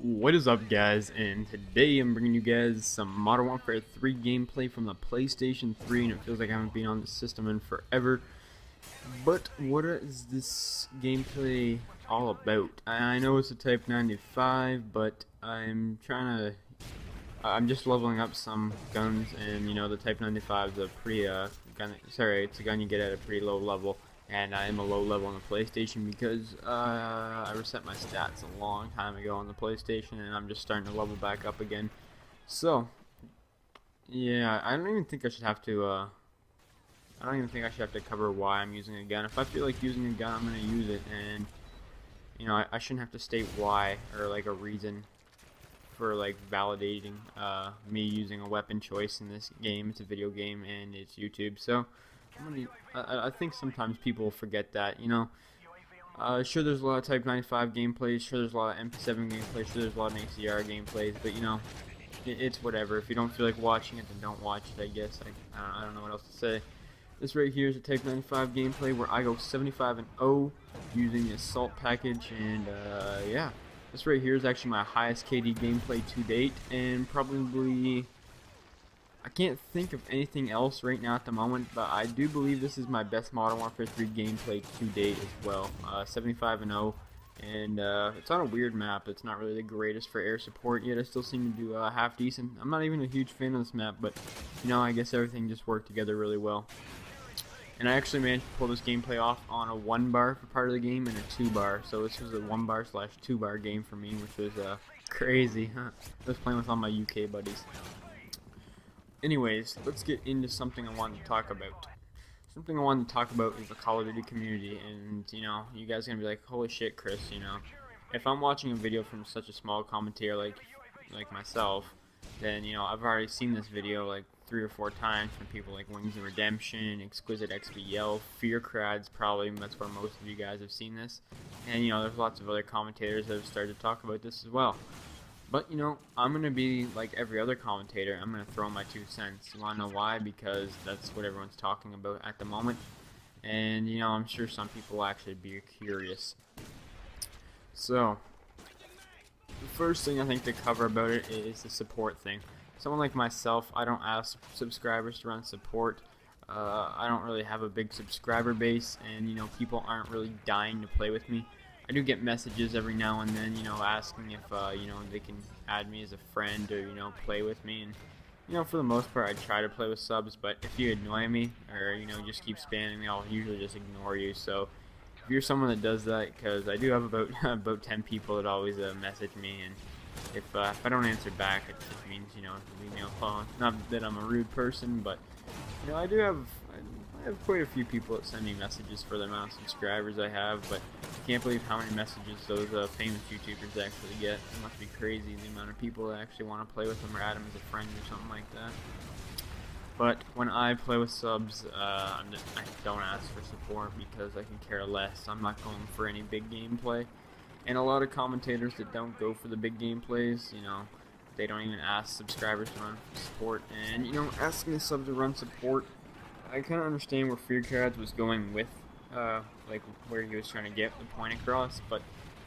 What is up, guys? And today I'm bringing you guys some Modern Warfare 3 gameplay from the PlayStation 3, and it feels like I haven't been on the system in forever. But what is this gameplay all about? I know it's a Type 95, but I'm just leveling up some guns, and you know the Type 95 is a pretty it's a gun you get at a pretty low level. And I am a low level on the PlayStation because I reset my stats a long time ago on the PlayStation, and I'm just starting to level back up again. So, yeah, I don't even think I should have to. I don't even think I should have to cover why I'm using a gun. If I feel like using a gun, I'm gonna use it, and you know, I shouldn't have to state why or like a reason for like validating me using a weapon choice in this game. It's a video game and it's YouTube, so. I think sometimes people forget that, you know. Sure, there's a lot of Type 95 gameplays, sure there's a lot of MP7 gameplays, sure there's a lot of ACR gameplays, but you know, it's whatever. If you don't feel like watching it, then don't watch it, I guess. I don't know what else to say. This right here is a Type 95 gameplay where I go 75-0 using the Assault package, and yeah. This right here is actually my highest KD gameplay to date, and probably... I can't think of anything else right now at the moment, but I do believe this is my best Modern Warfare 3 gameplay to date as well. 75-0, and it's on a weird map. It's not really the greatest for air support, yet I still seem to do half decent. I'm not even a huge fan of this map, but you know, I guess everything just worked together really well. And I actually managed to pull this gameplay off on a 1-bar for part of the game and a 2-bar. So this was a 1-bar / 2-bar game for me, which was crazy. I was playing with all my UK buddies. Anyways, let's get into something I wanted to talk about. Something I wanted to talk about is the Call of Duty community, and you know, you guys are gonna be like, holy shit, Chris, you know, if I'm watching a video from such a small commentator like myself, then you know, I've already seen this video like 3 or 4 times from people like Wings and Redemption, Exquisite XBL, Fearcrads, probably, that's where most of you guys have seen this, and you know, there's lots of other commentators that have started to talk about this as well. But, you know, I'm going to be like every other commentator. I'm going to throw my 2 cents. You want to know why? Because that's what everyone's talking about at the moment. And, you know, I'm sure some people will actually be curious. So, the first thing I think to cover about it is the support thing. Someone like myself, I don't ask subscribers to run support. I don't really have a big subscriber base. And, you know, people aren't really dying to play with me. I do get messages every now and then, you know, asking if, you know, they can add me as a friend or, you know, play with me. And, you know, for the most part, I try to play with subs, but if you annoy me or, you know, just keep spamming me, I'll usually just ignore you. So, if you're someone that does that, because I do have about 10 people that always message me, and if I don't answer back, it just means, you know, leave me alone. Not that I'm a rude person, but, you know, I have quite a few people that send me messages for the amount of subscribers I have, but I can't believe how many messages those famous YouTubers actually get. It must be crazy the amount of people that actually want to play with them or add them as a friend or something like that. But when I play with subs, I don't ask for support because I can care less. I'm not going for any big gameplay. And a lot of commentators that don't go for the big gameplays, you know, they don't even ask subscribers to run support. And, you know, asking the subs to run support, I kind of understand where Fearcrads was going with, like, where he was trying to get the point across, but,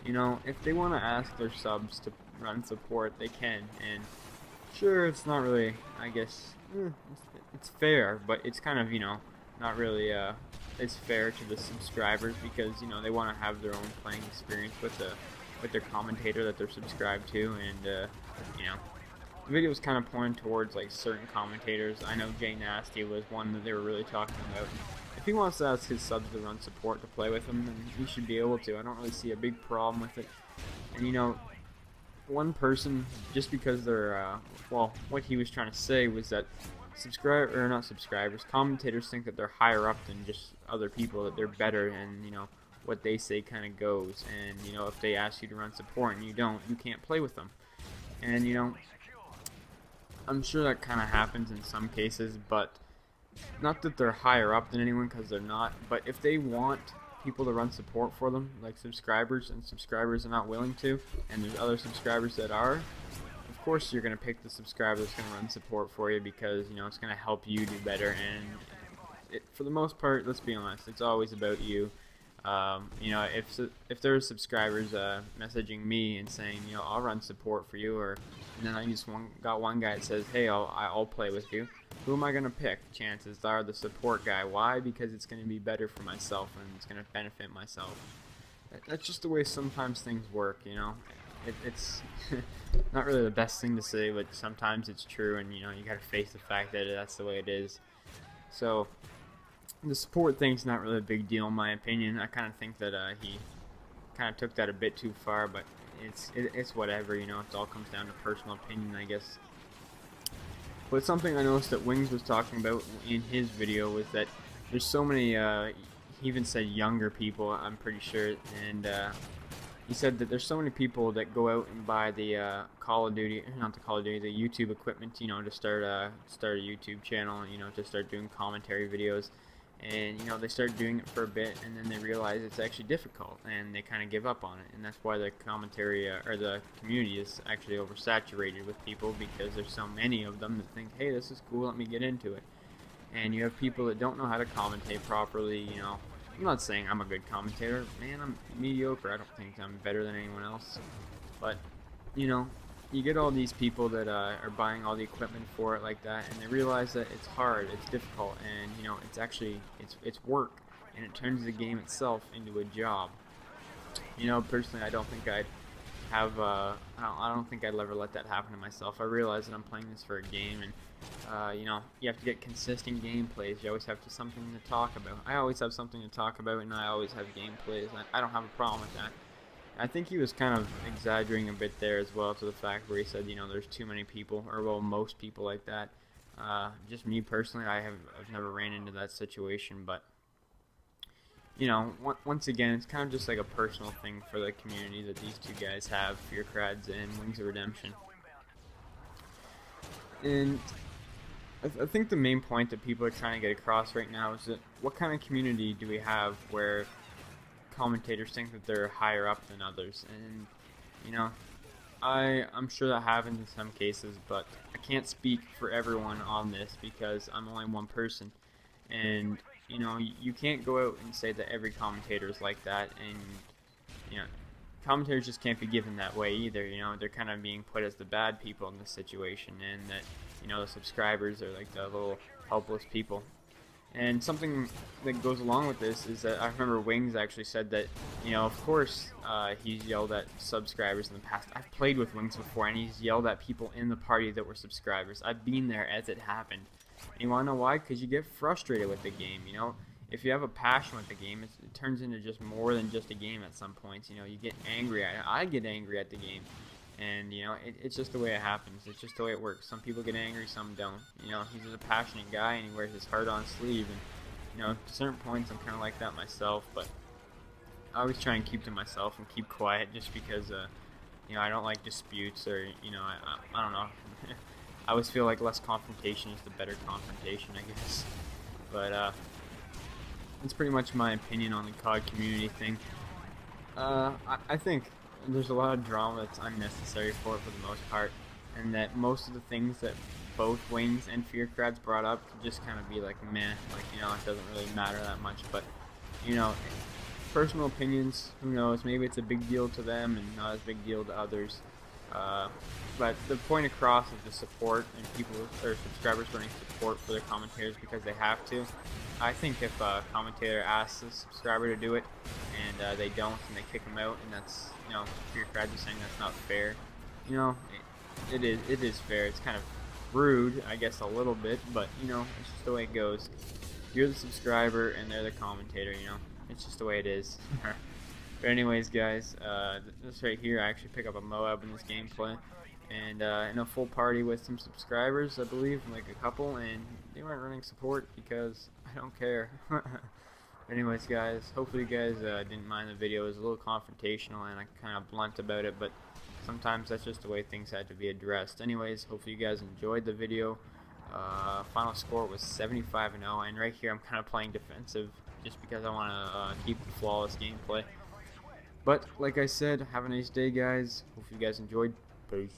you know, if they want to ask their subs to run support, they can, and sure, it's not really, I guess, it's fair, but it's kind of, you know, not really, it's fair to the subscribers, because, you know, they want to have their own playing experience with their commentator that they're subscribed to, and, you know, the video was kind of pointing towards like certain commentators. I know Jay Nasty was one that they were really talking about. If he wants to ask his subs to run support to play with him, then he should be able to. I don't really see a big problem with it. And you know, one person, just because they're, well, what he was trying to say was that commentators think that they're higher up than just other people, that they're better, and you know, what they say kind of goes. And you know, if they ask you to run support and you don't, you can't play with them. And you know, I'm sure that kind of happens in some cases, but not that they're higher up than anyone, because they're not. But if they want people to run support for them, like subscribers, and subscribers are not willing to, and there's other subscribers that are, of course you're going to pick the subscriber that's going to run support for you, because, you know, it's going to help you do better. And for the most part, let's be honest, it's always about you. You know, if there are subscribers messaging me and saying, you know, I'll run support for you, or and then I just got one guy that says, hey, I'll play with you. Who am I gonna pick? Chances are the support guy. Why? Because it's gonna be better for myself and it's gonna benefit myself. That's just the way sometimes things work, you know. It's not really the best thing to say, but sometimes it's true, and you know, you gotta face the fact that that's the way it is. So the support thing's not really a big deal in my opinion. I kind of think that he kind of took that a bit too far, but it's whatever, you know. It all comes down to personal opinion, I guess. But something I noticed that Wings was talking about in his video was that there's so many, he even said younger people, I'm pretty sure, and he said that there's so many people that go out and buy the Call of Duty, not the Call of Duty, the YouTube equipment, you know, to start a YouTube channel, you know, to start doing commentary videos. And you know, they start doing it for a bit, and then they realize it's actually difficult, and they kind of give up on it. And that's why the commentary or the community is actually oversaturated with people, because there's so many of them that think, hey, this is cool, let me get into it. And you have people that don't know how to commentate properly. You know, I'm not saying I'm a good commentator, man, I'm mediocre. I don't think I'm better than anyone else, but you know, you get all these people that are buying all the equipment for it like that, and they realize that it's hard, it's difficult, and you know, it's actually it's work, and it turns the game itself into a job. You know, personally, I don't think I'd have I don't think I'd ever let that happen to myself. I realize that I'm playing this for a game, and you know, you have to get consistent gameplays. You always have something to talk about. I always have something to talk about, and I always have gameplays. I don't have a problem with that. I think he was kind of exaggerating a bit there as well, to the fact where he said, you know, there's too many people, or well, most people like that. Just me personally, I've never ran into that situation, but you know, once again, it's kind of just like a personal thing for the community that these two guys have, Fear Crads and Wings of Redemption. And I think the main point that people are trying to get across right now is that what kind of community do we have where commentators think that they're higher up than others? And you know, I'm sure that happens in some cases, but I can't speak for everyone on this because I'm only one person. And you know, you can't go out and say that every commentator is like that, and you know, commentators just can't be given that way either. You know, they're kind of being put as the bad people in this situation, and that, you know, the subscribers are like the little helpless people. And something that goes along with this is that I remember Wings actually said that, you know, of course he's yelled at subscribers in the past. I've played with Wings before, and he's yelled at people in the party that were subscribers. I've been there as it happened. And you want to know why? Because you get frustrated with the game, you know. If you have a passion with the game, it turns into just more than just a game at some points. You know, you get angry at it. I get angry at the game. And, you know, it's just the way it happens. It's just the way it works. Some people get angry, some don't. You know, he's just a passionate guy, and he wears his heart on his sleeve. And, you know, to certain points, I'm kind of like that myself. But I always try and keep to myself and keep quiet, just because, you know, I don't like disputes, or, you know, I don't know. I always feel like less confrontation is the better confrontation, I guess. But that's pretty much my opinion on the COD community thing. I think there's a lot of drama that's unnecessary for it for the most part, and that most of the things that both Wings and Fearcrads brought up could just kind of be like meh, like, you know, it doesn't really matter that much. But, you know, personal opinions, who knows, maybe it's a big deal to them and not as big deal to others. But the point across is the support, and people or subscribers running support for their commentators because they have to. I think if a commentator asks a subscriber to do it and they don't, and they kick them out, and that's, you know, Fear Crads is saying that's not fair. You know, it is fair. It's kind of rude, I guess, a little bit, but you know, it's just the way it goes. You're the subscriber and they're the commentator. You know, it's just the way it is. But anyways, guys, this right here, I actually pick up a MOAB in this gameplay, and in a full party with some subscribers, I believe, like a couple, and they weren't running support because I don't care. Anyways, guys, hopefully you guys didn't mind the video. It was a little confrontational and I kind of blunt about it, but sometimes that's just the way things had to be addressed. Anyways, hopefully you guys enjoyed the video. Final score was 75-0, and right here I'm kind of playing defensive just because I want to keep the flawless gameplay. But like I said, have a nice day, guys. Hopefully you guys enjoyed. Peace.